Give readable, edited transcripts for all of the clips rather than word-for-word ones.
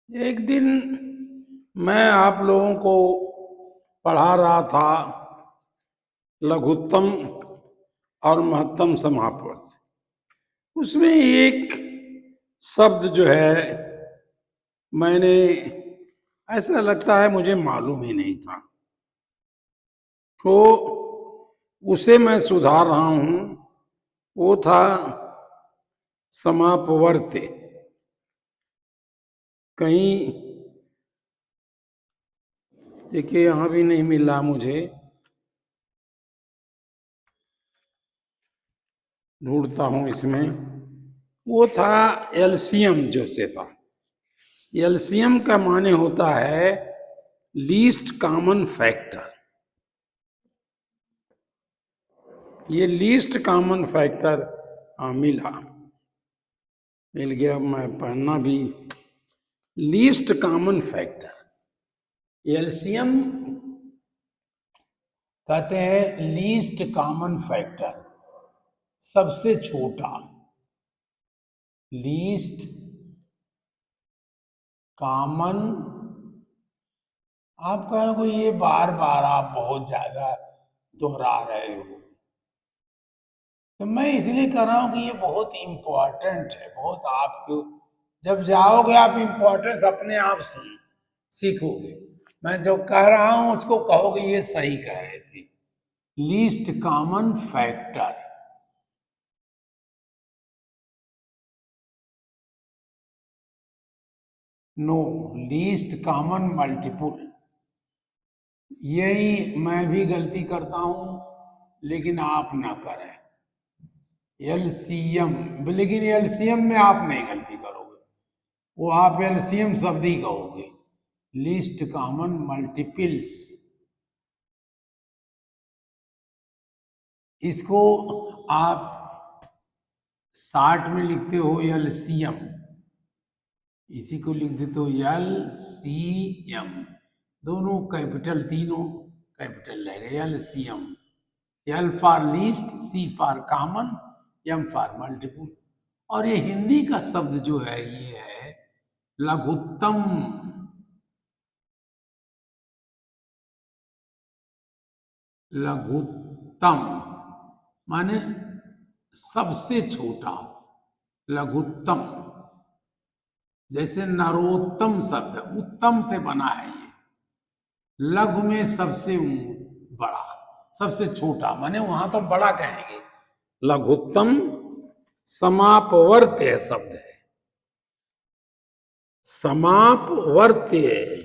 एक दिन मैं आप लोगों को पढ़ा रहा था लघुत्तम और महत्तम समापवर्त। उसमें एक शब्द जो है मैंने ऐसा लगता है मुझे मालूम ही नहीं था, तो उसे मैं सुधार रहा हूं। वो था समापवर्त। कहीं देखिए यहां भी नहीं मिल रहा मुझे, ढूंढता हूं इसमें। वो था एलसीएम जैसे था। एलसीएम का माने होता है लीस्ट कॉमन फैक्टर। ये लीस्ट कॉमन फैक्टर मिला मिल गया। मैं पढ़ना भी, लीस्ट कॉमन फैक्टर एलसीएम कहते हैं। लीस्ट कॉमन फैक्टर सबसे छोटा, लीस्ट कॉमन। आप कहोगे ये बार बार आप बहुत ज्यादा दोहरा रहे हो, तो मैं इसलिए कर रहा हूं कि ये बहुत इंपॉर्टेंट है। बहुत आपको जब जाओगे आप इंपॉर्टेंस अपने आप सुन सीखोगे। मैं जो कह रहा हूं उसको कहोगे ये सही कह रहे थे। Least common factor, no, least common multiple. यही मैं भी गलती करता हूं, लेकिन आप ना करें। एलसीएम, लेकिन एलसीएम में आप नहीं गलती करोगे, वो आप एलसीएम शब्द ही कहोगे। लीस्ट कॉमन मल्टीपल्स, इसको आप 60 में लिखते हो एलसीएम, इसी को लिख देते हो एलसीएम। दोनों कैपिटल, तीनों कैपिटल रहेगा। LCM, L for least, C for common, M for multiple. और ये हिंदी का शब्द जो है ये है लघुत्तम। लघुत्तम माने सबसे छोटा, लघुत्तम। जैसे नरोत्तम शब्द उत्तम से बना है, ये लघु में सबसे बड़ा, सबसे छोटा, माने वहां तो बड़ा कहेंगे। लघुत्तम समापवर्त्य शब्द है। समापवर्त्य,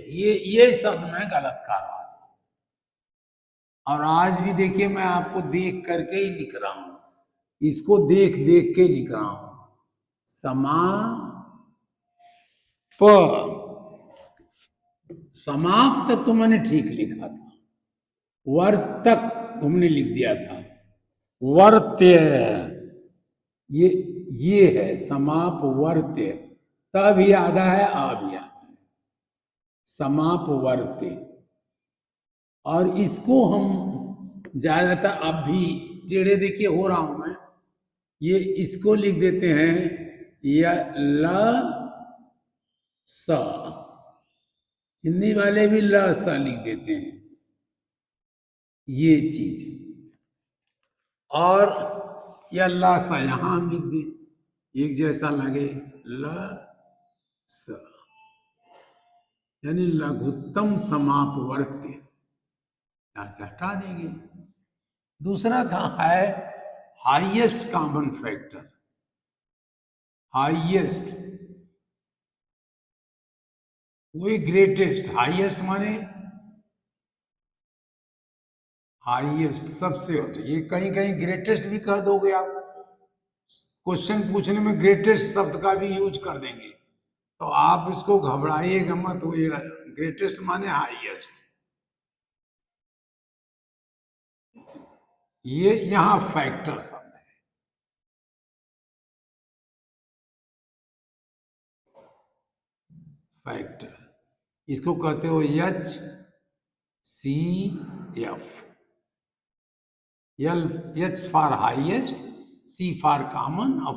ये शब्द मैं गलत कर रहा था, और आज भी देखिए मैं आपको देख करके ही लिख रहा हूं। इसको देख देख के लिख रहा हूं। समाप्त तो मैंने ठीक लिखा था, वर्तक तुमने लिख दिया था। वर्त्य, ये है समाप वर्त्य। त भी आधा है, आ भी आधा है, समाप वर्त्य। और इसको हम ज्यादातर अब भी टेढ़े देखिए हो रहा हूं मैं, ये इसको लिख देते हैं या ल स। हिंदी वाले भी ल स लिख देते हैं, ये चीज। और या ला सा यहां हम लिख दे, एक जैसा लगे, ल स, यानी लघुत्तम समापवर्त्य, यहां से हटा देंगे। दूसरा था है हाईएस्ट कॉमन फैक्टर। हाईएस्ट, वही ग्रेटेस्ट। हाईएस्ट माने हाईएस्ट, सबसे होता। ये कहीं कहीं ग्रेटेस्ट भी कह दोगे आप, क्वेश्चन पूछने में ग्रेटेस्ट शब्द का भी यूज कर देंगे, तो आप इसको घबराइएगा मत। वो ग्रेटेस्ट माने हाईएस्ट। ये यहां फैक्टर शब्द है। फैक्टर, इसको कहते हो H C F. L, H for highest, C for common, और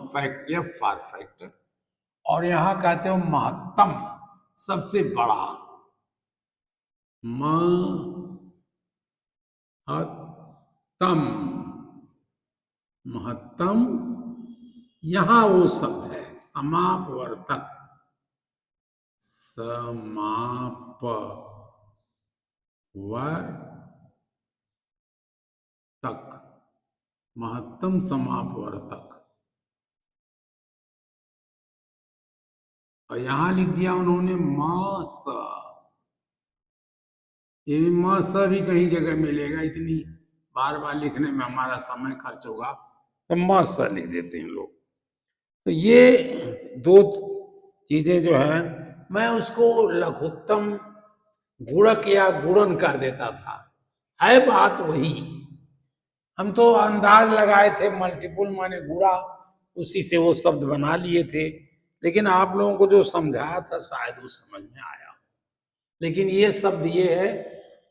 एफ फॉर फैक्टर। और यहां कहते हो महत्तम। सबसे बड़ा, महत्तम, महत्तम, यहां वो शब्द है समापवर्तक, समापवर्तक, महत्तम समापवर्तक। और यहां लिख दिया उन्होंने मास, ये मास भी कहीं जगह मिलेगा, इतनी बार बार लिखने में हमारा समय खर्च होगा, तो मास लिख देते हैं लोग। तो ये दो चीजें जो है, मैं उसको लघुत्तम गुणक या गुणन कर देता था, है बात वही। हम तो अंदाज लगाए थे मल्टीपुल माने गुणा, उसी से वो शब्द बना लिए थे, लेकिन आप लोगों को जो समझाया था शायद वो समझ में आया। लेकिन ये शब्द ये है,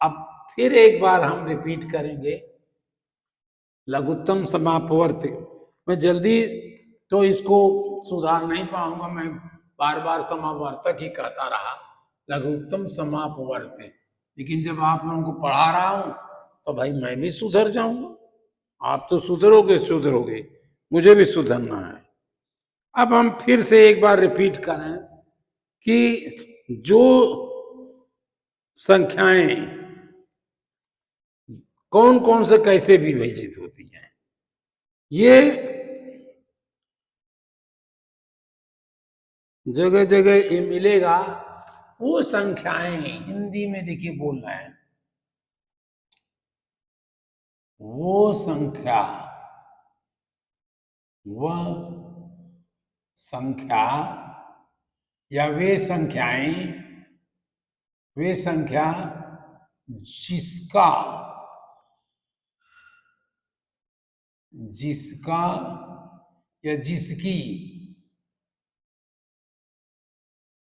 अब फिर एक बार हम रिपीट करेंगे, लघुत्तम समापवर्त। मैं जल्दी तो इसको सुधार नहीं पाऊंगा, मैं बार बार समावर्तक ही कहता रहा, लघुत्तम समापवर्त। लेकिन जब आप लोगों को पढ़ा रहा हूं तो भाई मैं भी सुधर जाऊंगा, आप तो सुधरोगे सुधरोगे, मुझे भी सुधरना है। अब हम फिर से एक बार रिपीट करें कि जो संख्याएं कौन कौन से कैसे विभाजित होती हैं, ये जगह जगह ये मिलेगा। वो संख्याएं हिंदी में देखिए बोल रहे हैं, वो संख्या, वह संख्या या वे संख्याएं, वे संख्या जिसका, जिसका या जिसकी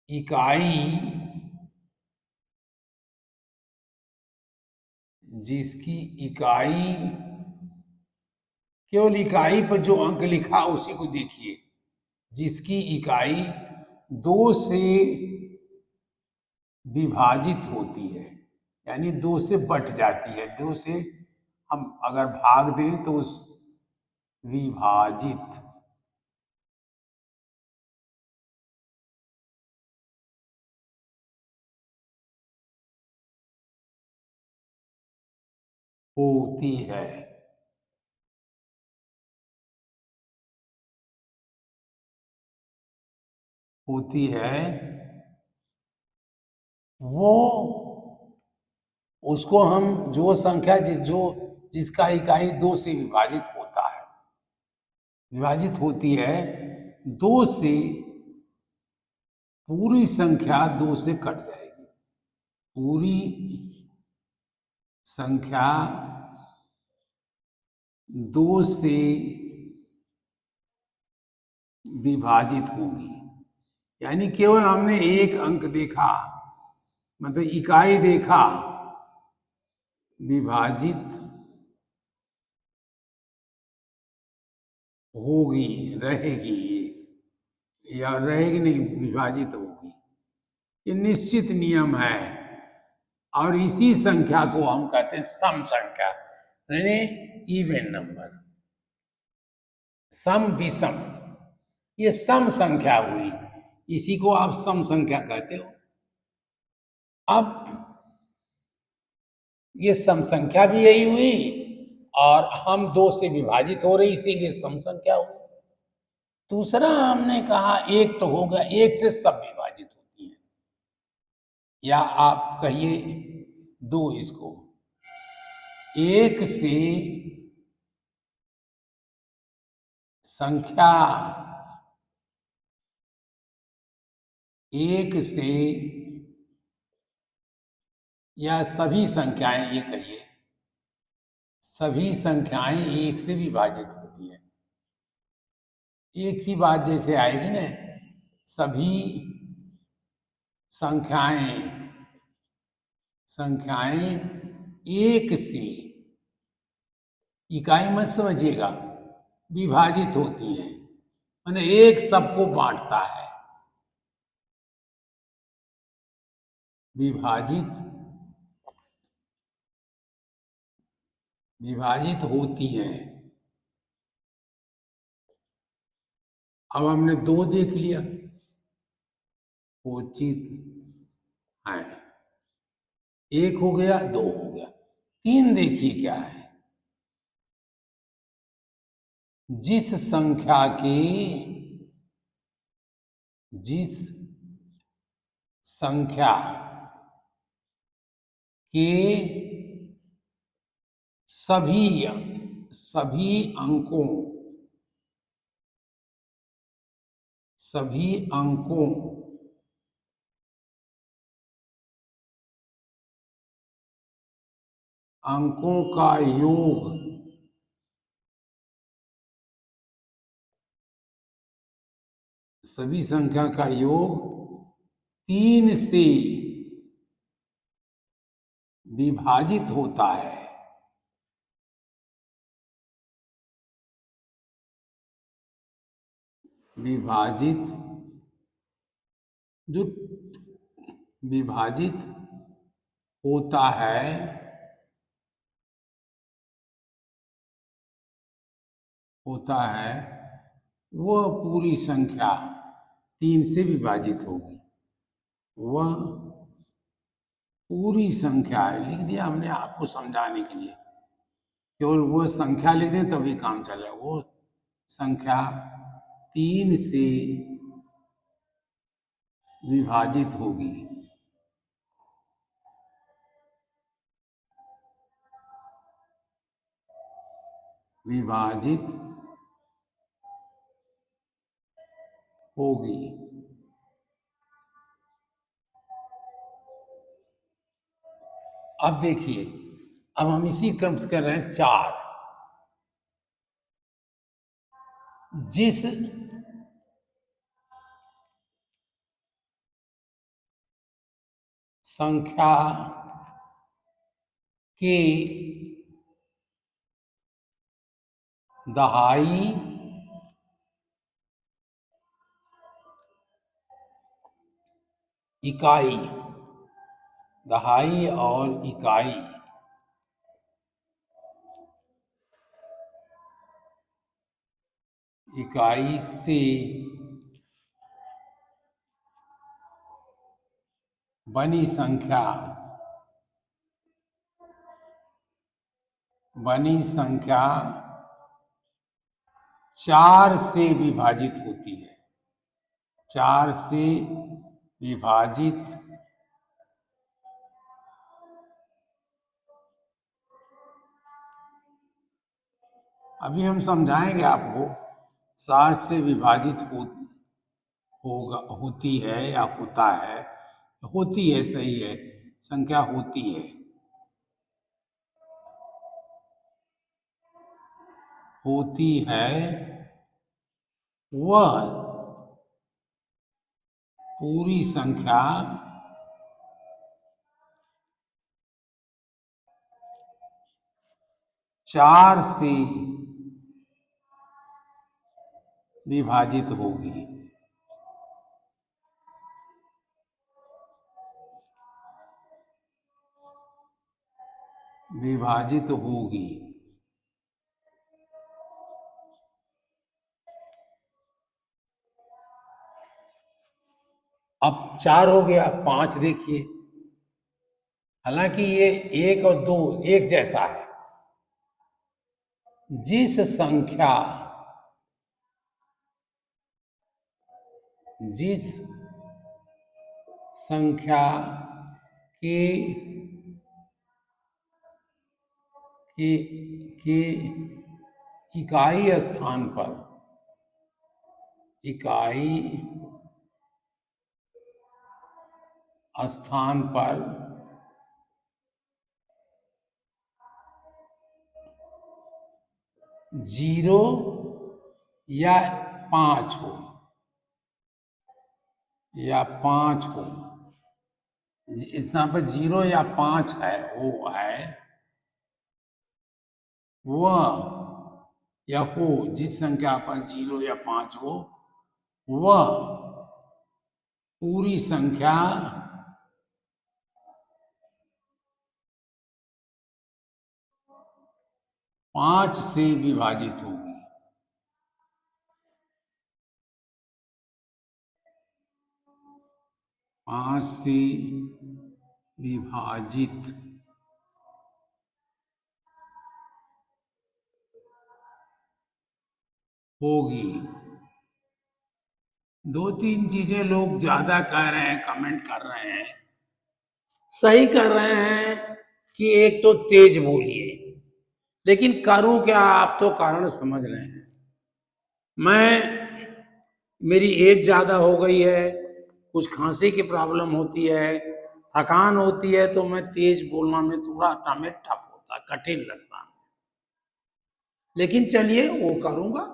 इकाई, जिसकी इकाई, केवल इकाई पर जो अंक लिखा उसी को देखिए, जिसकी इकाई 2 से विभाजित होती है, यानी 2 से बट जाती है, 2 से हम अगर भाग दें तो उस विभाजित होती है। होती है वो, उसको हम जो संख्या जिसका इकाई 2 से विभाजित होता है, विभाजित होती है 2 से, पूरी संख्या 2 से कट जाएगी, पूरी संख्या 2 से विभाजित होगी। यानी केवल हमने एक अंक देखा, मतलब इकाई देखा, विभाजित होगी, रहेगी, या रहेगी नहीं, विभाजित होगी, ये निश्चित नियम है। और इसी संख्या को हम कहते हैं सम संख्या, यानी इवन नंबर, सम विषम, ये सम संख्या हुई, इसी को आप सम संख्या कहते हो। अब ये सम संख्या भी यही हुई, और हम 2 से विभाजित हो रही, इसीलिए सम संख्या हुई। दूसरा हमने कहा एक तो होगा, एक से सब विभाजित होती है, या आप कहिए 2, इसको एक से संख्या, एक से, या सभी संख्याएं, ये कहिए सभी संख्याएं एक से विभाजित होती है। एक सी बात जैसे आएगी ना, सभी संख्याएं, संख्याएं एक से, इकाई मत समझिएगा, विभाजित होती है, माने एक सबको बांटता है। विभाजित विभाजित होती हैं। अब हमने दो देख लिया, उचित है, एक हो गया, दो हो गया। तीन देखिए क्या है, जिस संख्या के जिस संख्या के सभी सभी अंकों सभी अंकों अंकों का योग सभी संख्या का योग 3 से विभाजित होता है। विभाजित जो विभाजित होता है वह पूरी संख्या 3 से विभाजित होगी। वह पूरी संख्या है, लिख दिया हमने आपको समझाने के लिए, केवल वो संख्या लिख दें तभी काम चले। वो संख्या 3 से विभाजित होगी। विभाजित होगी। अब देखिए, अब हम इसी क्रम से कर रहे हैं 4। जिस संख्या के दहाई इकाई, दहाई और इकाई इकाई से बनी संख्या 4 से विभाजित होती है। 4 से विभाजित अभी हम समझाएंगे आपको। 4 से विभाजित होती है या होता है, होती है, सही है, संख्या होती है। होती है वह पूरी संख्या 4 से विभाजित होगी। विभाजित होगी। अब 4 हो गया, 5 देखिए। हालांकि ये 1 और 2 एक जैसा है। जिस संख्या के के के इकाई स्थान पर 0 या 5 हो, इस यहाँ पर 0 या 5 है, वो है वह या हो, जिस संख्या पर 0 या 5 हो वह पूरी संख्या 5 से विभाजित होगी। 5 से विभाजित होगी। 2-3 चीजें लोग ज्यादा कह रहे हैं, कमेंट कर रहे हैं, सही कर रहे हैं कि एक तो तेज बोलिए, लेकिन करूं क्या? आप तो कारण समझ रहे हैं। मेरी एज ज्यादा हो गई है, कुछ खांसी की प्रॉब्लम होती है, थकान होती है, तो मैं तेज बोलना में थोड़ा टफ होता, कठिन लगता। लेकिन चलिए वो करूंगा।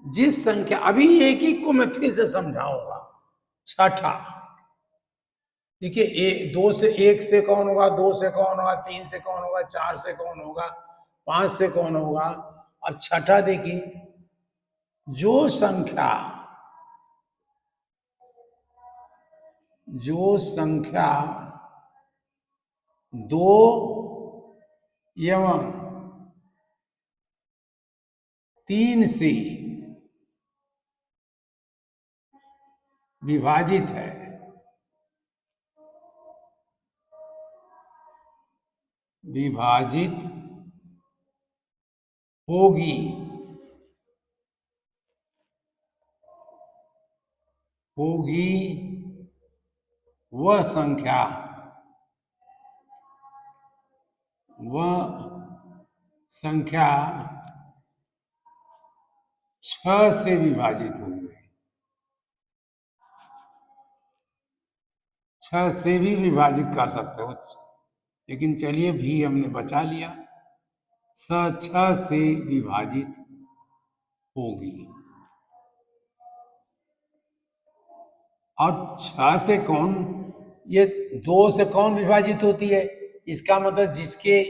जिस संख्या, अभी एक एक को मैं फिर से समझाऊंगा। छठा, देखिए, 2 से 1 से कौन होगा, 2 से कौन होगा, 3 से कौन होगा, 4 से कौन होगा, 5 से कौन होगा। अब छठा देखिए, जो संख्या जो संख्या 2 एवं 3 से विभाजित है, विभाजित होगी, होगी वह संख्या, वह संख्या 6 से विभाजित होगी। 6 से भी विभाजित कर सकते हो, लेकिन चलिए भी हमने बचा लिया। 6 से विभाजित होगी। और 6 से कौन, ये 2 से कौन विभाजित होती है? इसका मतलब जिसके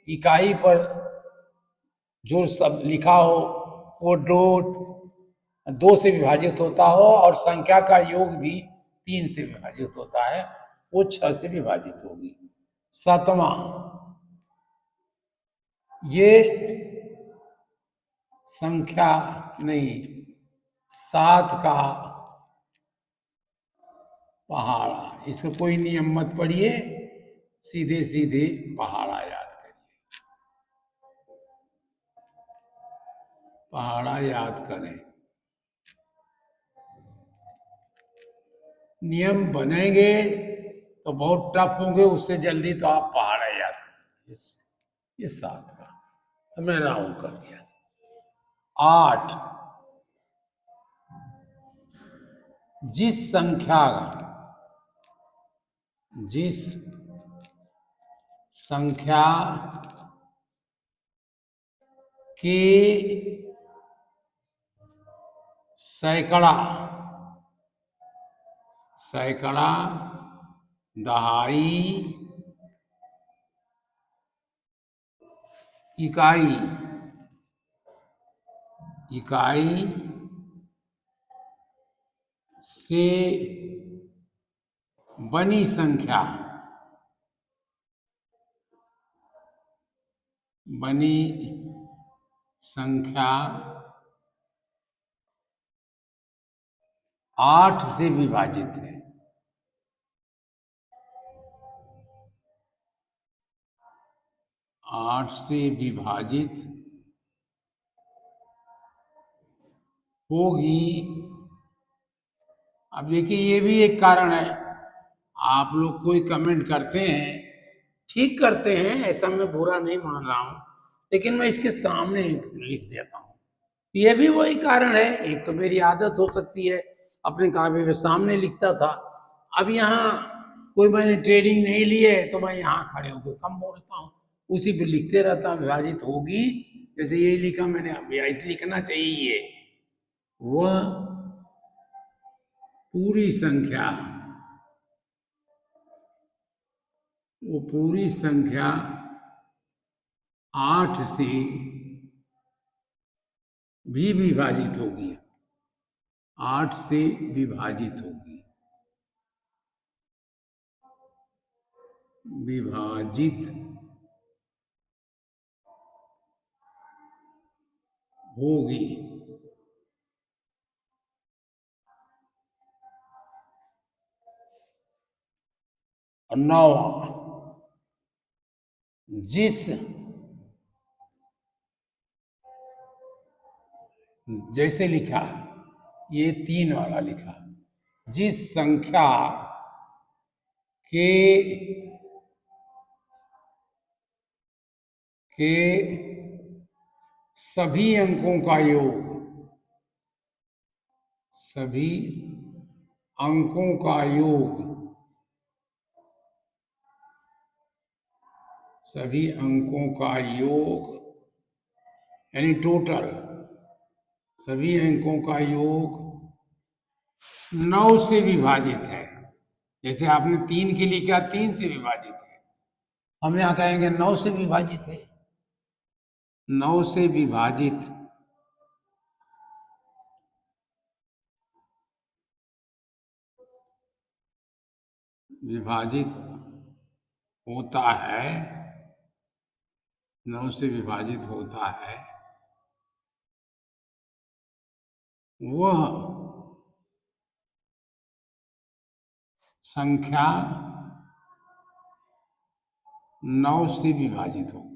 इकाई पर जो सब लिखा हो वो 2 से विभाजित होता हो, और संख्या का योग भी 3 से विभाजित होता है, वो 6 से विभाजित होगी। 7वां, ये संख्या नहीं, 7 का पहाड़ा। इसका कोई नियम मत पढ़िए, सीधे सीधे पहाड़ा याद करिए। पहाड़ा याद करें, नियम बनेंगे तो बहुत टफ होंगे, उससे जल्दी तो आप पहाड़ा याद करें। ये 7 का तो मैं राउंड कर दिया। 8, जिस संख्या जिस संख्या के सैकड़ा सैकड़ा दहाई इकाई इकाई से बनी संख्या, बनी संख्या 8 से विभाजित है। 8 से विभाजित होगी। अब देखिए, ये भी एक कारण है। आप लोग कोई कमेंट करते हैं, ठीक करते हैं, ऐसा मैं बुरा नहीं मान रहा हूं, लेकिन मैं इसके सामने लिख देता हूं। ये भी वही कारण है। एक तो मेरी आदत हो सकती है, अपने कागज में सामने लिखता था। अब यहाँ कोई मैंने ट्रेनिंग नहीं ली है, तो मैं यहाँ खड़े होकर कम बोलता हूँ, उसी पे लिखते रहता हूँ। विभाजित होगी, जैसे ये लिखा मैंने, अब ऐसे लिखना चाहिए। वह पूरी संख्या, वो पूरी संख्या 8 से भी विभाजित होगी। 8 से विभाजित होगी, विभाजित होगी। और 9वां, जिस, जैसे लिखा ये 3 वाला लिखा, जिस संख्या के सभी अंकों का योग, सभी अंकों का योग, सभी अंकों का योग यानी टोटल, सभी अंकों का योग 9 से विभाजित है। जैसे आपने 3 के लिए क्या 3 से विभाजित है, हम यहां कहेंगे 9 से विभाजित है। 9 से विभाजित विभाजित होता है, 9 से विभाजित होता है वह संख्या 9 से विभाजित होगी।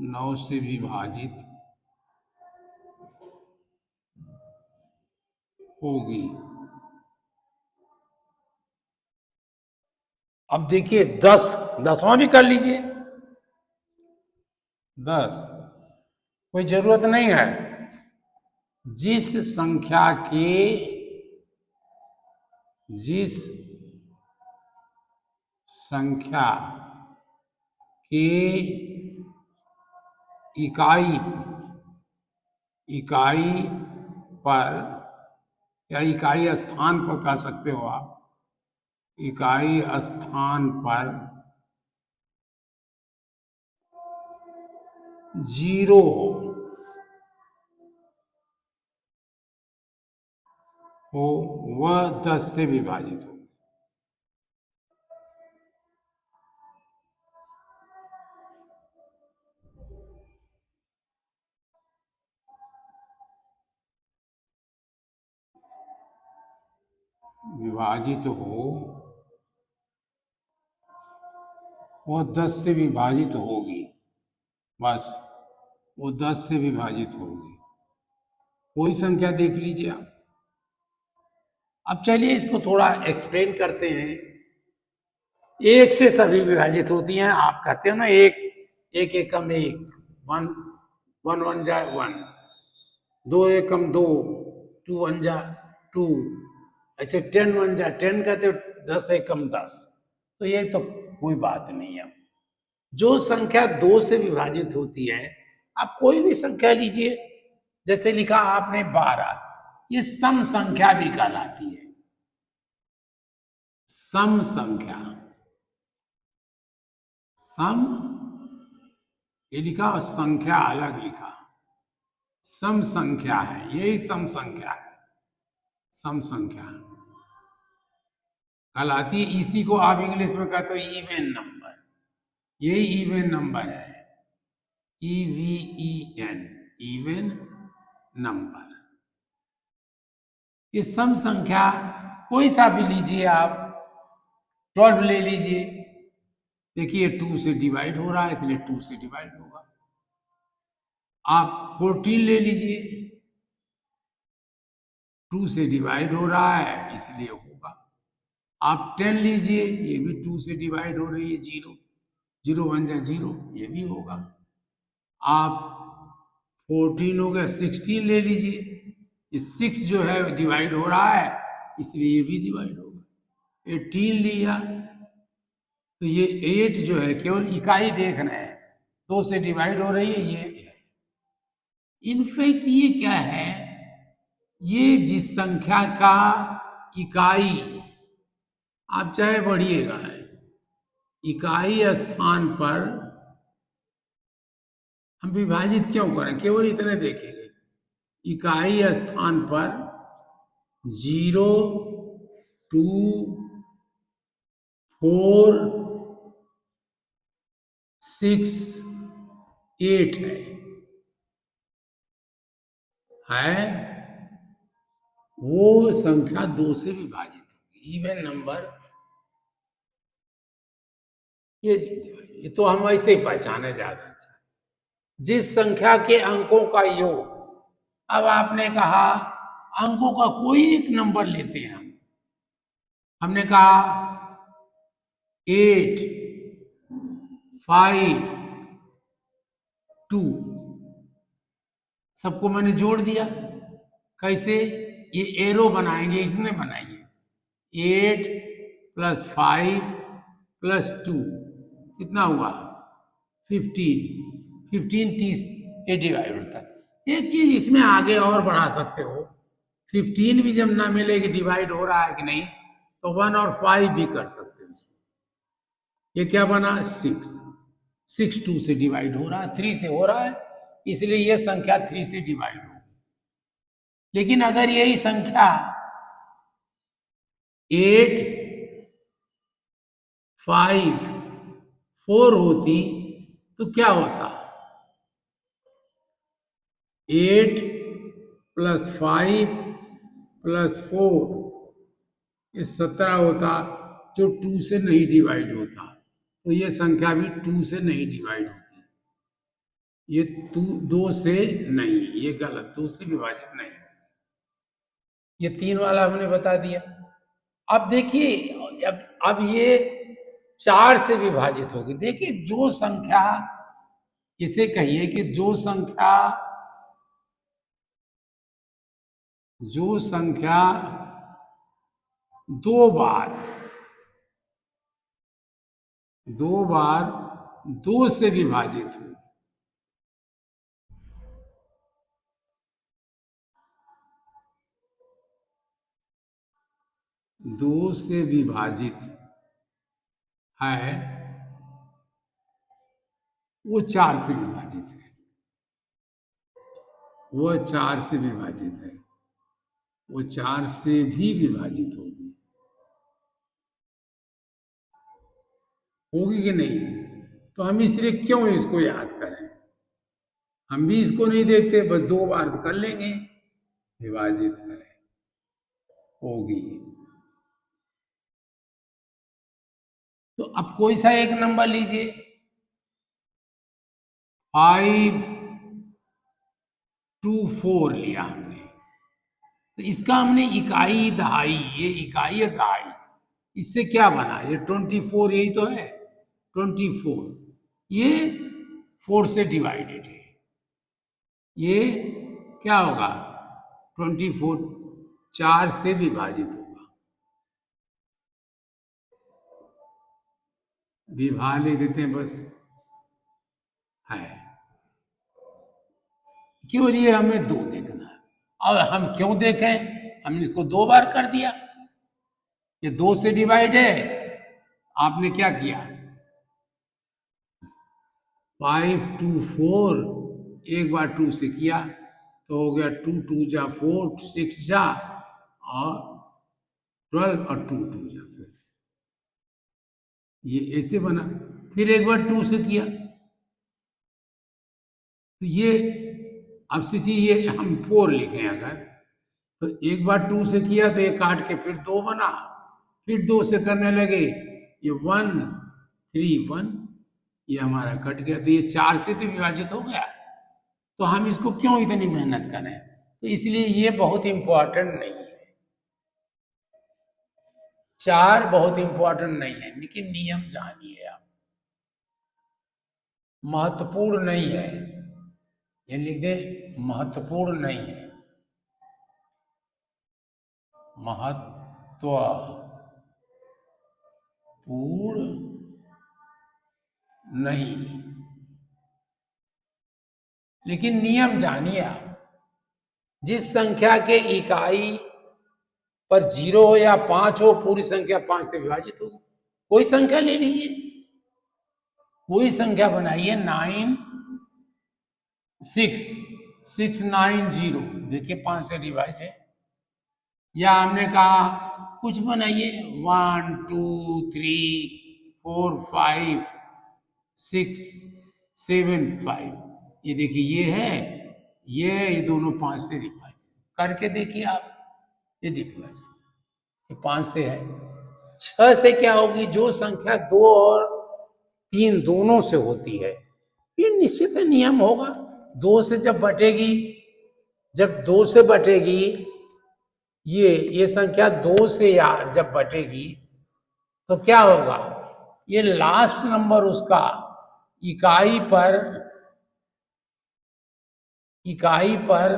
9 से विभाजित होगी। अब देखिए 10, 10वां भी कर लीजिए। 10 कोई जरूरत नहीं है। जिस संख्या के, जिस संख्या के इकाई, इकाई पर या इकाई स्थान पर कह सकते हो आप, इकाई स्थान पर 0 हो वह 10 से विभाजित हो। विभाजित हो वो 10 से विभाजित होगी, बस वो 10 से विभाजित होगी। कोई संख्या देख लीजिए आप। अब चलिए इसको थोड़ा एक्सप्लेन करते हैं। 1 से सभी विभाजित होती हैं। आप कहते हो ना एक, एक एकम एक, 1 1 1 जा 1, 2 एकम 2, 2 1 जा 2, ऐसे 10 1 जा 10 कहते हो, 10 एकम 10। तो ये तो कोई बात नहीं है। जो संख्या 2 से विभाजित होती है, आप कोई भी संख्या लीजिए, जैसे लिखा आपने 12, ये सम संख्या भी कहलाती है। सम संख्या, सम ये लिखा और संख्या अलग लिखा, सम संख्या है, यही सम संख्या है, सम संख्या कहलाती है। इसी को आप इंग्लिश में कहते हो इवन नंबर, यही इवन नंबर है, EVEN, इवन नंबर। ये सम संख्या कोई सा भी लीजिए आप, 12 ले लीजिए, देखिए 2 से डिवाइड हो रहा है इसलिए 2 से डिवाइड होगा। आप 14 ले लीजिए, 2 से डिवाइड हो रहा है इसलिए होगा। आप 10 लीजिए, ये भी 2 से डिवाइड हो रही है, 0 0 1 जा 0, ये भी होगा। आप 14 हो गया, 16 ले लीजिए, ये 6 जो है डिवाइड हो रहा है इसलिए ये भी डिवाइड होगा। 18 लिया तो ये 8 जो है केवल इकाई देखना है, 2 से डिवाइड हो रही है, ये है। इनफैक्ट ये क्या है, ये जिस संख्या का इकाई, आप चाहे बढ़िएगा, इकाई स्थान पर हम विभाजित क्यों करें, केवल इतने देखेंगे, इकाई स्थान पर 0 2 4 6 8 है वो संख्या 2 से विभाजित होगी। इवन नंबर ये तो हम ऐसे ही पहचाने ज्यादा अच्छा। जिस संख्या के अंकों का योग, अब आपने कहा अंकों का कोई एक नंबर लेते हैं हमने कहा 8 5 2, सबको मैंने जोड़ दिया। कैसे? ये एरो बनाएंगे, इसने बनाइए 8 + 5 + 2 कितना हुआ 15। 15 30 ये डिवाइड होता है। एक चीज इसमें आगे और बढ़ा सकते हो, 15 भी जब ना मिले कि डिवाइड हो रहा है कि नहीं, तो 1 और 5 भी कर सकते हो। ये क्या बना 6, 6 2 से डिवाइड हो रहा है, 3 से हो रहा है, इसलिए ये संख्या 3 से डिवाइड होगी। लेकिन अगर यही संख्या 8 5 4 होती तो क्या होता? 8 + 5 + 4 ये 17 होता, जो 2 से नहीं डिवाइड होता। तो ये संख्या भी 2 से नहीं डिवाइड होती। ये 2 से नहीं, ये गलत, 2 से विभाजित नहीं। ये 3 वाला हमने बता दिया। अब देखिए, अब ये 4 से विभाजित होगी। देखिए जो संख्या, इसे कहिए कि जो संख्या 2 बार 2 से विभाजित हो, 2 से विभाजित है, वो 4 से विभाजित है। वो 4 से विभाजित है, वो 4 से भी विभाजित होगी। होगी कि नहीं? तो हम इसलिए क्यों इसको याद करें? हम भी इसको नहीं देखते, बस 2 बार कर लेंगे, विभाजित है, होगी। तो अब कोई सा एक नंबर लीजिए, 5 2 4 लिया हमने, तो इसका हमने इकाई दहाई, ये इकाई है दहाई, इससे क्या बना? ये 24, यही तो है 24, ये 4 से डिवाइडेड है, ये क्या होगा 24 4 से विभाजित होगा। विभा ले देते हैं बस, है केवल ये हमें 2 देखना है। अब हम क्यों देखें? हमने इसको 2 बार कर दिया, ये 2 से डिवाइड है। आपने क्या किया 5 2 4, एक बार 2 से किया तो हो गया 2 2 जा 4 6 जा और 12 और 2 2 जा, फिर ये ऐसे बना। फिर एक बार 2 से किया तो ये, अब सोचिए ये हम 4 लिखें अगर, तो एक बार 2 से किया तो ये काट के फिर 2 बना, फिर 2 से करने लगे, ये 1 3 1, ये हमारा कट गया, तो ये 4 से तो विभाजित हो गया। तो हम इसको क्यों इतनी मेहनत करें? तो इसलिए ये बहुत इंपॉर्टेंट नहीं है, 4 बहुत इंपॉर्टेंट नहीं है, लेकिन नियम जानिए आप, महत्वपूर्ण नहीं है, ये लिख दे, महत्वपूर्ण नहीं है, महत्वपूर्ण नहीं, लेकिन नियम जानिए आप। जिस संख्या के इकाई पर 0 हो या 5 हो, पूरी संख्या 5 से विभाजित होगी। कोई संख्या ले लीजिए, कोई संख्या बनाइए 9 6 6 9 0, देखिए 5 से डिवाइड है। या हमने कहा कुछ बनाइए, 1 2 3 4 5 6 7 5, ये देखिए ये है, ये दोनों 5 से विभाजित करके देखिए आप, ये विभाजित, ये 5 से है। 6 से क्या होगी? जो संख्या 2 और 3 दोनों से होती है, ये निश्चित नियम होगा। 2 से जब बटेगी, जब 2 से बटेगी, ये संख्या 2 से या जब बटेगी तो क्या होगा? ये लास्ट नंबर उसका इकाई पर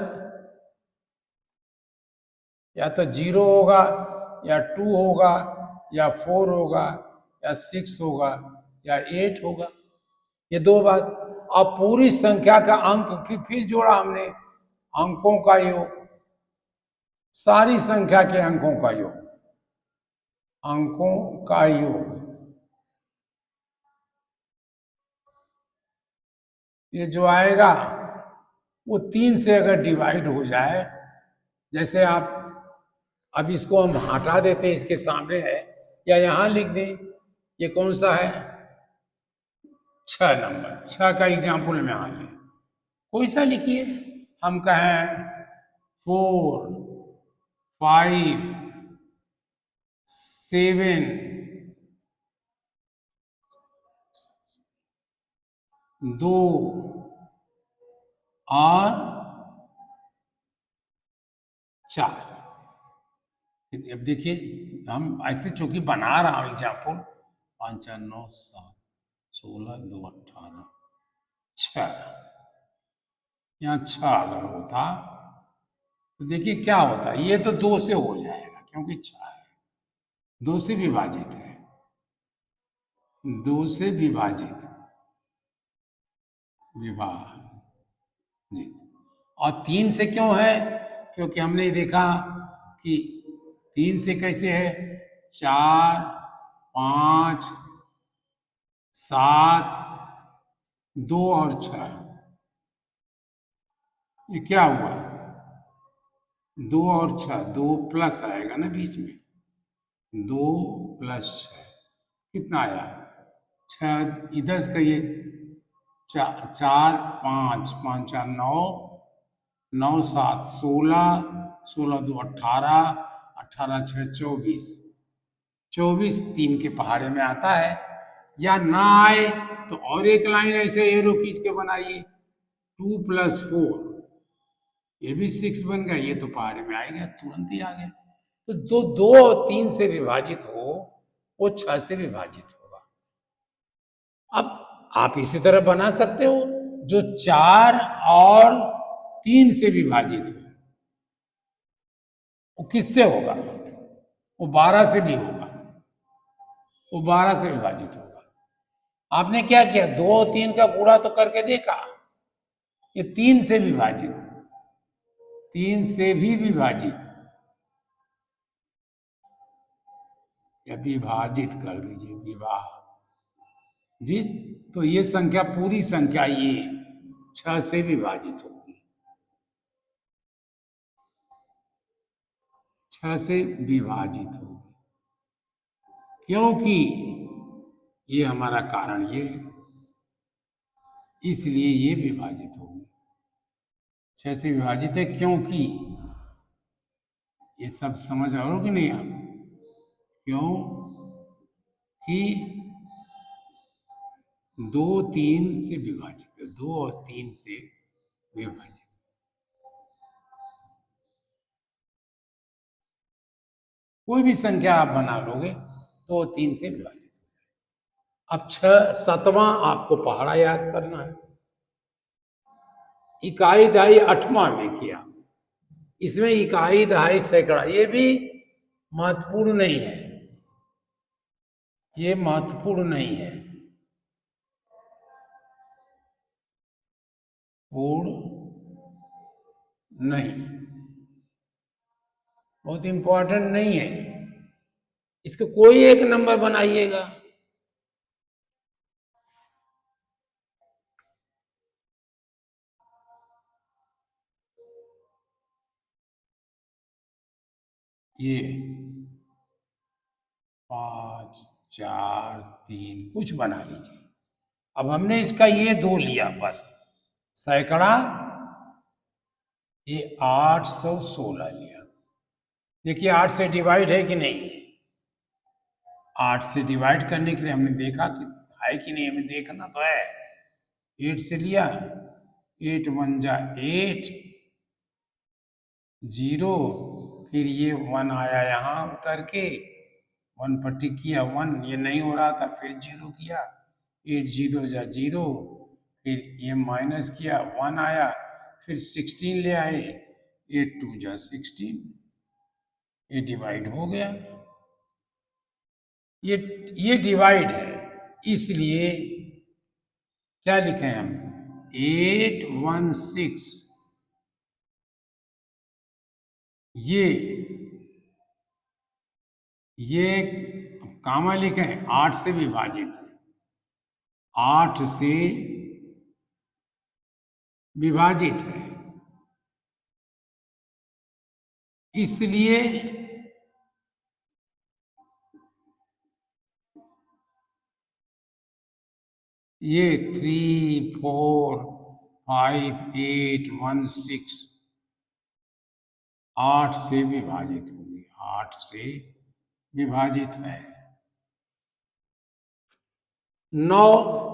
या तो 0 होगा, या 2 होगा, या 4 होगा, या 6 होगा, या 8 होगा। ये दो बात। अब पूरी संख्या का अंक फिर जोड़ा हमने, अंकों का योग, सारी संख्या के अंकों का योग, अंकों का योग, ये जो आएगा वो 3 से अगर डिवाइड हो जाए, जैसे आप अब इसको हम हटा देते हैं, इसके सामने है, या यहां लिख दें, ये कौन सा है? 6 नंबर, 6 का एग्जाम्पल में आ लें, कोई सा लिखिए, हम कहें 4 5 7 2 और 4। अब देखिए, हम ऐसे चूंकि बना रहा हूं एग्जाम्पल, 5 4 9 7 16 2 18 6, यहाँ 6 अगर होता तो देखिए क्या होता, ये तो 2 से हो जाएगा क्योंकि 6 है, 2 से विभाजित है, 2 से विभाजित, और 3 से क्यों है? क्योंकि हमने देखा कि 3 से कैसे है, 4 5 7 2 और 6, ये क्या हुआ? 2 और 6, 2 प्लस आएगा ना बीच में, 2 प्लस 6 कितना आया? 6, इधर से कहिए, 4 5 5 4 9, 9 7 16, 16 2 18, 18 6 24, 24 3 के पहाड़े में आता है। या ना आए तो और एक लाइन ऐसे एरो खींच के बनाइए, 2 + 4, ये भी 6 बन गया, ये तो पहाड़े में आएगा, तुरंत ही आ गया। तो दो 2 और 3 से विभाजित हो, वो 6 से विभाजित होगा। अब आप इसी तरह बना सकते हो, जो 4 और 3 से विभाजित हो, वो किससे होगा? वो 12 से भी होगा, वो 12 से विभाजित होगा। आपने क्या किया? 2 और 3 का गुणा तो करके देखा, ये 3 से विभाजित, 3 से भी विभाजित, या विभाजित कर दीजिए, विभाजित, तो ये संख्या, पूरी संख्या ये 6 से विभाजित होगी, 6 से विभाजित होगी, क्योंकि ये हमारा कारण ये है, इसलिए ये विभाजित होगी। 6 से विभाजित है क्योंकि, ये सब समझ रहे हो कि नहीं आप? क्यों कि 2 3 से विभाजित है, 2 और 3 से विभाजित। कोई भी संख्या आप बना लोगे 2 और 3 से विभाजित। अब 7वां आपको पहाड़ा याद करना है, इकाई दहाई 8वां में किया, इसमें इकाई दहाई सैकड़ा, ये भी महत्वपूर्ण नहीं है, ये महत्वपूर्ण नहीं है, पूर्ण नहीं, बहुत इंपॉर्टेंट नहीं है, इसको कोई एक नंबर बनाइएगा, ये 4 3 कुछ बना लीजिए। अब हमने इसका ये 2 लिया बस, सैकड़ा ये 816 लिया। देखिए 8 से डिवाइड है कि नहीं? 8 से डिवाइड करने के लिए हमने देखा कि है कि नहीं, हमें देखना तो है। 8 से लिया, 8 1 जा 8, 0, फिर ये 1 आया यहाँ उतर के, 1 पर टिक किया, 1 ये नहीं हो रहा था, फिर 0 किया, 8 0 जा 0, फिर ये माइनस किया, 1 आया, फिर 16 ले आए, 8 2 जा 16, ये डिवाइड हो गया। ये डिवाइड है, इसलिए क्या लिखें हम? 816, ये कामा लिखें, 8 से विभाजित है, 8 से विभाजित है, इसलिए ये 3 4 5 8 1 6 8 से विभाजित होगी, 8 से विभाजित है। 9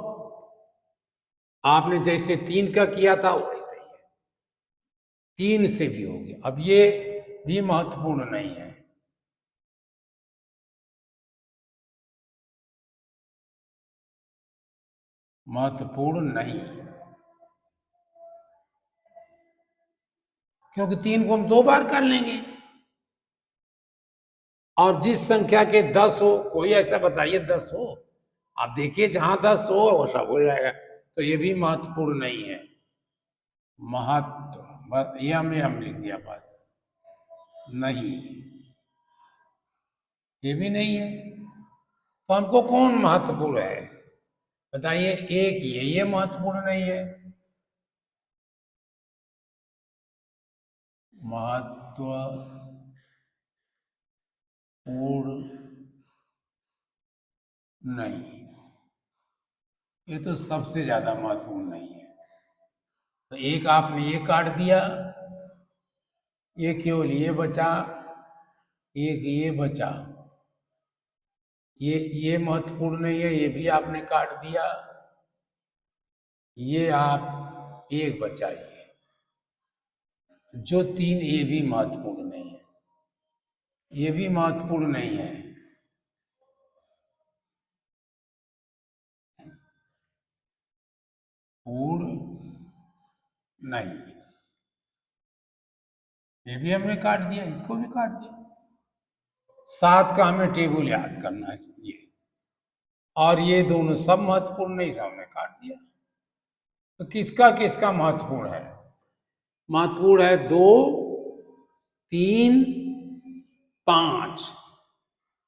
आपने जैसे 3 का किया था वैसे ही है, 3 से भी होगी। अब ये भी महत्वपूर्ण नहीं है, महत्वपूर्ण नहीं, क्योंकि 3 को हम 2 बार कर लेंगे। और जिस संख्या के 10 हो, कोई ऐसा बताइए 10 हो, आप देखिए जहां 10 हो वो सब हो जाएगा, तो ये भी महत्वपूर्ण नहीं है। महत्व बस ये हम लिख दिया बस, नहीं, ये भी नहीं है। तो हमको कौन महत्वपूर्ण है बताइए? एक ये महत्वपूर्ण नहीं है, महत्वपूर्ण नहीं, ये तो सबसे ज्यादा महत्वपूर्ण नहीं है। तो एक आपने ये काट दिया, ये केवल ये बचा, एक ये बचा, ये महत्वपूर्ण नहीं है, ये भी आपने काट दिया, ये आप एक बचा, जो 3 ये भी महत्वपूर्ण नहीं है, ये भी महत्वपूर्ण नहीं है। पूर्ण नहीं, ये भी हमने काट दिया, इसको भी काट दिया। 7 का हमें टेबल याद करना है, ये और ये दोनों सब महत्वपूर्ण नहीं था, हमने काट दिया। तो किसका किसका महत्वपूर्ण है? महत्वपूर्ण है 2 3 5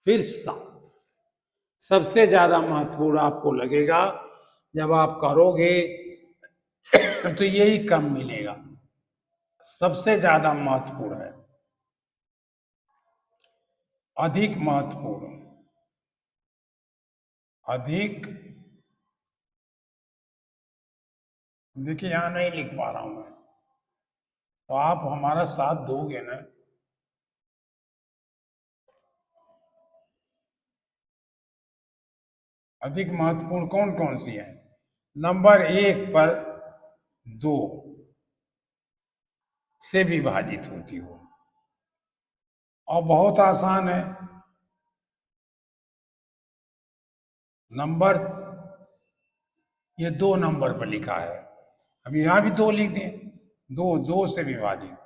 फिर 7। सबसे ज्यादा महत्वपूर्ण आपको लगेगा जब आप करोगे तो यही कम मिलेगा, सबसे ज्यादा महत्वपूर्ण है, अधिक महत्वपूर्ण, अधिक। देखिए यहां नहीं लिख पा रहा हूं मैं, तो आप हमारा साथ दोगे ना? अधिक महत्वपूर्ण कौन कौन सी है? नंबर 1 पर 2 से विभाजित होती हो, और बहुत आसान है। नंबर ये 2 नंबर पर लिखा है, अब यहां भी 2 लिख दें, 2 से विभाजित।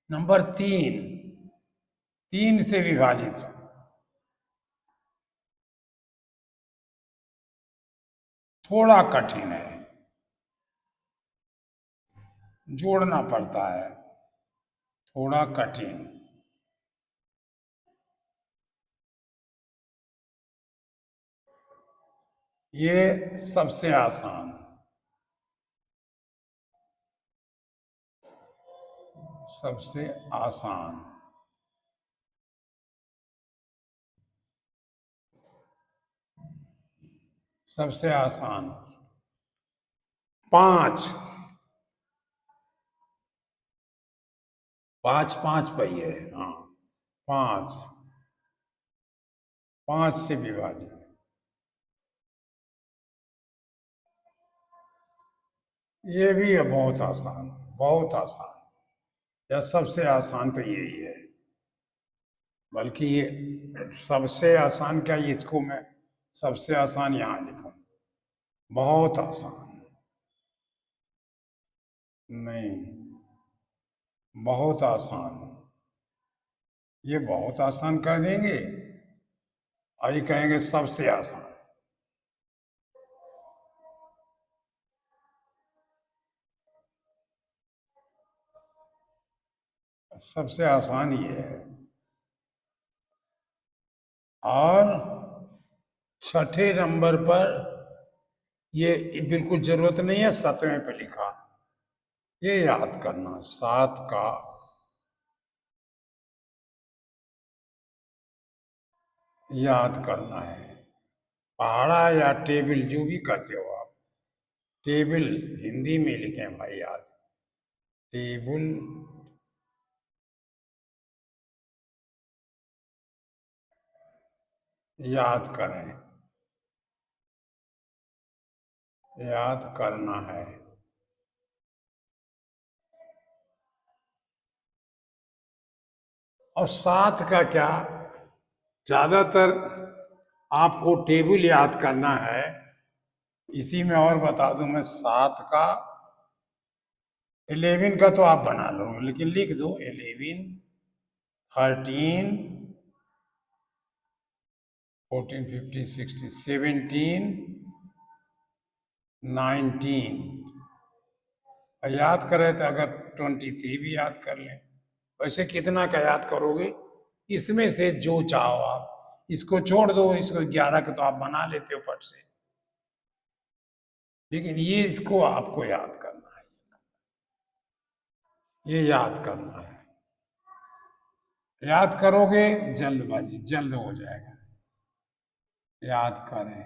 नंबर 3 से विभाजित, थोड़ा कठिन है, जोड़ना पड़ता है, थोड़ा कठिन। ये सबसे आसान, सबसे आसान। सबसे आसान 5, 5 5 पहिए, हाँ 5, 5 से विभाजित। ये भी है बहुत आसान, बहुत आसान। यह सबसे आसान तो यही है, बल्कि ये सबसे आसान क्या, इसको मैं सबसे आसान यहाँ लिखूं, बहुत आसान नहीं, बहुत आसान। ये बहुत आसान कह देंगे और ये कहेंगे सबसे आसान। सबसे आसान ये है। और छठे नंबर पर ये बिल्कुल जरूरत नहीं है, 7वें पे लिखा, ये याद करना, 7 का याद करना है। पहाड़ा या टेबल जो भी कहते हो आप, टेबल हिंदी में लिखें भाई आज, टेबल याद करें, याद करना है। और 7 का क्या, ज्यादातर आपको टेबल याद करना है। इसी में और बता दूं मैं, 7 का 11 का तो आप बना लो, लेकिन लिख दो 11, 13, 14, 15, 16, 17, 19। याद करें तो अगर 23 भी याद कर लें। वैसे कितना का याद करोगे, इसमें से जो चाहो आप, इसको छोड़ दो, इसको 11 का तो आप बना लेते हो फट से, लेकिन ये इसको आपको याद करना है, ये याद करना है। याद करोगे जल्दबाजी जल्द हो जाएगा। याद करें,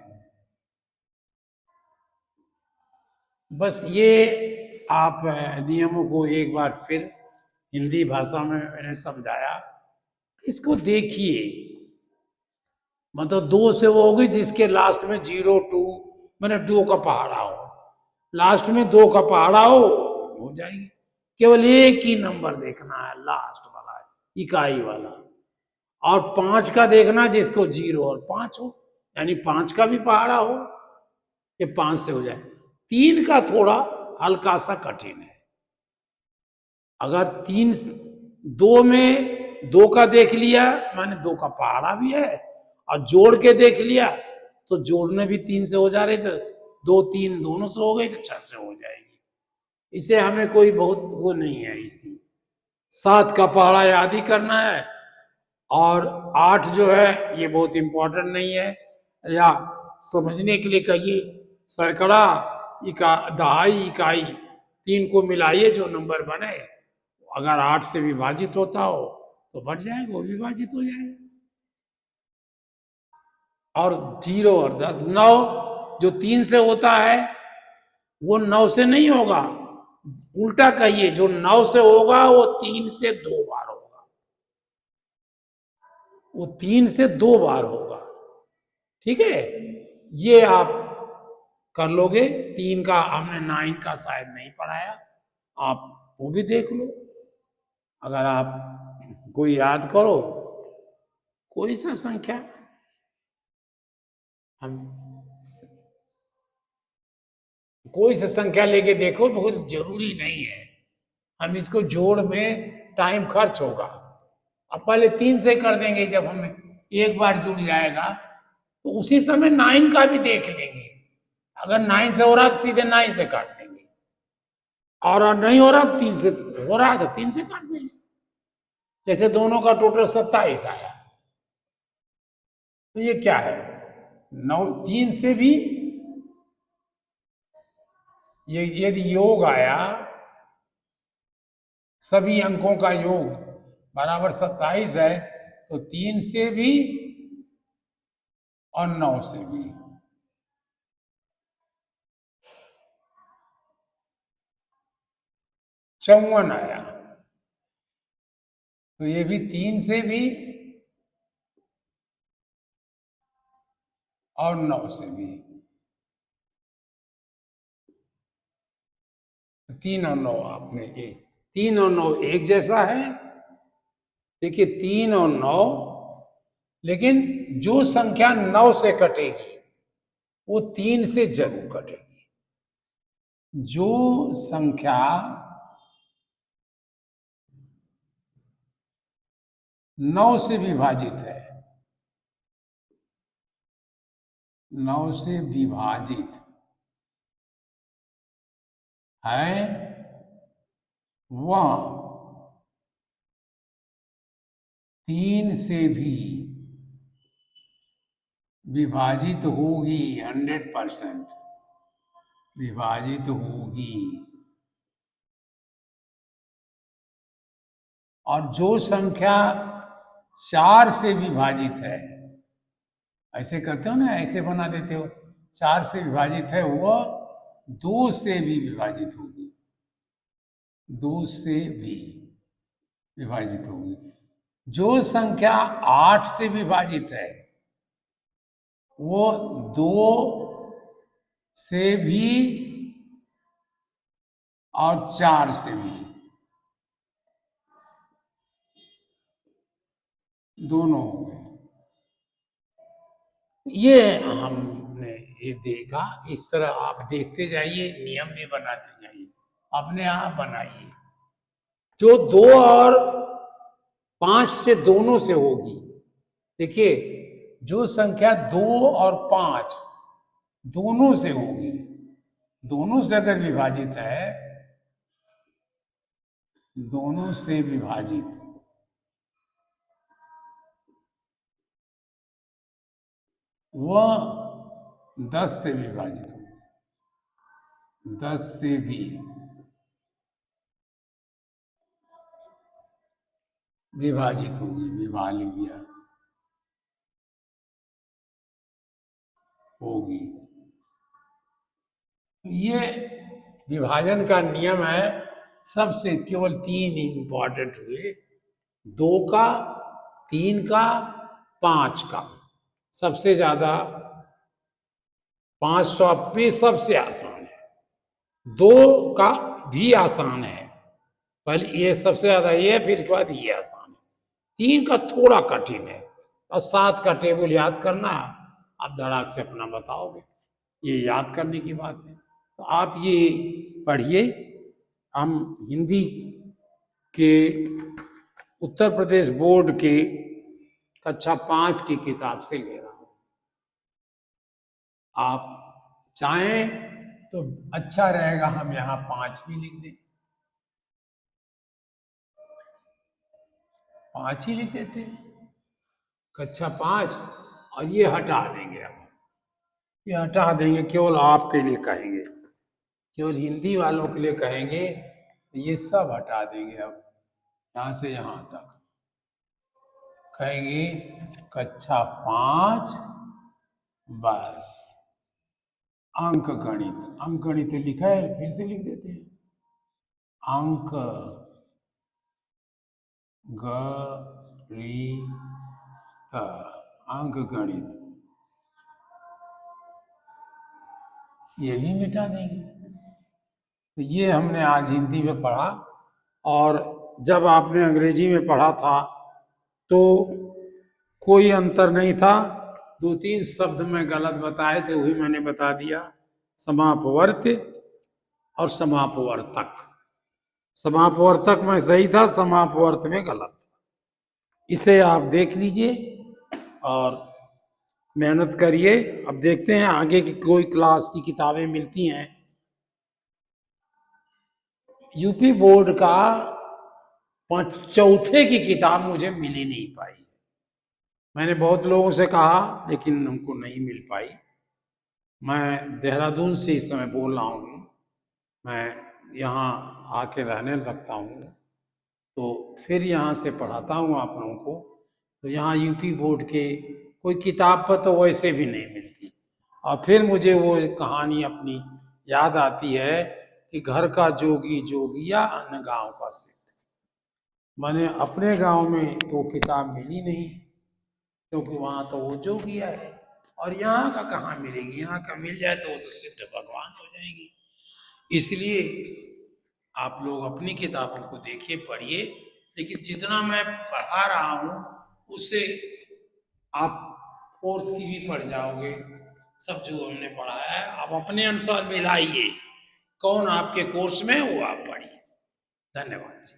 बस ये आप नियमों को एक बार फिर हिंदी भाषा में मैंने समझाया, इसको देखिए। मतलब 2 से वो होगी जिसके लास्ट में 02, मैंने 2 का पहाड़ा हो, लास्ट में 2 का पहाड़ा हो जाएगी। केवल एक ही नंबर देखना है, लास्ट वाला, इकाई वाला। और 5 का देखना जिसको 0 और 5 हो, यानी 5 का भी पहाड़ा हो, ये 5 से हो जाए। 3 का थोड़ा हल्का सा कठिन है। अगर 3, 2 में 2 का देख लिया, माने 2 का पहाड़ा भी है, और जोड़ के देख लिया तो जोड़ने भी 3 से हो जा रहे थे, 2 3 दोनों से हो गई तो 6 से हो जाएगी। इसे हमें कोई बहुत वो नहीं है। इसी 7 का पहाड़ा याद ही करना है। और 8 जो है ये बहुत इंपॉर्टेंट नहीं है, या समझने के लिए कहिए, सैकड़ा, दहाई, इकाई, 3 को मिलाइए जो नंबर बने, अगर 8 से विभाजित होता हो तो बढ़ जाएगा, वो विभाजित हो जाएगा। और 0 और 10, 9 जो 3 से होता है वो 9 से नहीं होगा, उल्टा कहिए, जो 9 से होगा वो 3 से 2 बार होगा, वो 3 से 2 बार होगा। ठीक है, ये आप कर लोगे। 3 का हमने 9 का शायद नहीं पढ़ाया, आप वो भी देख लो। अगर आप कोई याद करो, कोई सा संख्या, हम कोई सा संख्या लेके देखो, बहुत जरूरी नहीं है। हम इसको जोड़ में टाइम खर्च होगा, अब पहले 3 से कर देंगे, जब हमें एक बार जुड़ जाएगा तो उसी समय 9 का भी देख लेंगे। अगर 9 से हो रहा तो सीधे 9 से काट देंगे, और नहीं हो रहा 3 से हो रहा है तो 3 से काट देंगे। जैसे दोनों का टोटल 27 आया, तो ये क्या है, 9 3 से भी, ये यदि योग आया, सभी अंकों का योग बराबर 27 है, तो 3 से भी और 9 से भी, 54 आया। तो ये भी 3 से भी और 9 से भी, 3 और 9 आपने एक, 3 और 9 एक जैसा है। देखिए 3 और 9, लेकिन जो संख्या 9 से कटेगी वो 3 से जरूर कटेगी। जो संख्या 9 से विभाजित है, 9 से विभाजित है, वह 3 से भी विभाजित होगी, 100% विभाजित होगी। और जो संख्या 4 से विभाजित है, ऐसे करते हो ना, ऐसे बना देते हो, 4 से विभाजित है, वह 2 से भी विभाजित होगी, 2 से भी विभाजित होगी। जो संख्या 8 से विभाजित है, वो 2 से भी और 4 से भी, दोनों हो गए। ये हमने ये देखा, इस तरह आप देखते जाइए, नियम भी बनाते जाइए, अपने आप बनाइए। जो 2 और 5 से दोनों से होगी, देखिए जो संख्या 2 और 5 दोनों से होगी, दोनों से अगर विभाजित है, दोनों से विभाजित, वह 10 से विभाजित होगी, 10 से भी विभाजित होगी, विभा लिख दिया, होगी। ये विभाजन का नियम है। सबसे केवल 3 इंपॉर्टेंट हुए, 2 का, 3 का, 5 का। सबसे ज्यादा 500 पे सबसे आसान है, 2 का भी आसान है, पहले ये सबसे ज्यादा ये, फिर उसके बाद ये आसान है, 3 का थोड़ा कठिन है, और 7 का टेबल याद करना, आप धड़ाक से अपना बताओगे, ये याद करने की बात है। तो आप ये पढ़िए। हम हिंदी के उत्तर प्रदेश बोर्ड के कक्षा 5 की किताब से ले रहा हूं। आप चाहें तो अच्छा रहेगा हम यहां 5 भी लिख दें, 5 ही लिख देते हैं, कक्षा 5, और ये हटा देंगे। अब ये हटा देंगे, केवल आपके लिए कहेंगे, केवल हिंदी वालों के लिए कहेंगे, ये सब हटा देंगे। अब यहां से यहां तक कहेंगे कक्षा 5, बस अंक गणित, अंक गणित लिखा है, फिर से लिख देते हैं, अंक गणित, अंक गणित, ये भी मिटा देंगे। तो ये हमने आज हिंदी में पढ़ा, और जब आपने अंग्रेजी में पढ़ा था तो कोई अंतर नहीं था, 2-3 शब्द मैं गलत बताए थे, वही मैंने बता दिया, समापवर्त और समापवर्तक। समापवर्तक में सही था, समापवर्त में गलत था। इसे आप देख लीजिए और मेहनत करिए। अब देखते हैं आगे की कोई क्लास की किताबें मिलती हैं। यूपी बोर्ड का चौथे की किताब मुझे मिल ही नहीं पाई, मैंने बहुत लोगों से कहा लेकिन हमको नहीं मिल पाई। मैं देहरादून से इस समय बोल रहा हूँ, मैं यहाँ आके रहने लगता हूँ, तो फिर यहाँ से पढ़ाता हूँ आप लोगों को। तो यहाँ यूपी बोर्ड के कोई किताब पर तो वैसे भी नहीं मिलती। और फिर मुझे वो कहानी अपनी याद आती है कि घर का जोगी जोगिया अन्य गांव का सिद्ध। मैंने अपने गांव में तो किताब मिली नहीं, क्योंकि वहां तो वो जोगिया है, और यहाँ का कहाँ मिलेगी, यहाँ का मिल जाए तो वो तो सिद्ध भगवान हो जाएंगी। इसलिए आप लोग अपनी किताबों को देखिए, पढ़िए, लेकिन जितना मैं पढ़ा रहा हूँ उससे आप फोर्थ की भी पढ़ जाओगे। सब जो हमने पढ़ा है आप अपने अनुसार मिलाइए, कौन आपके कोर्स में है वो आप पढ़िए। धन्यवाद जी।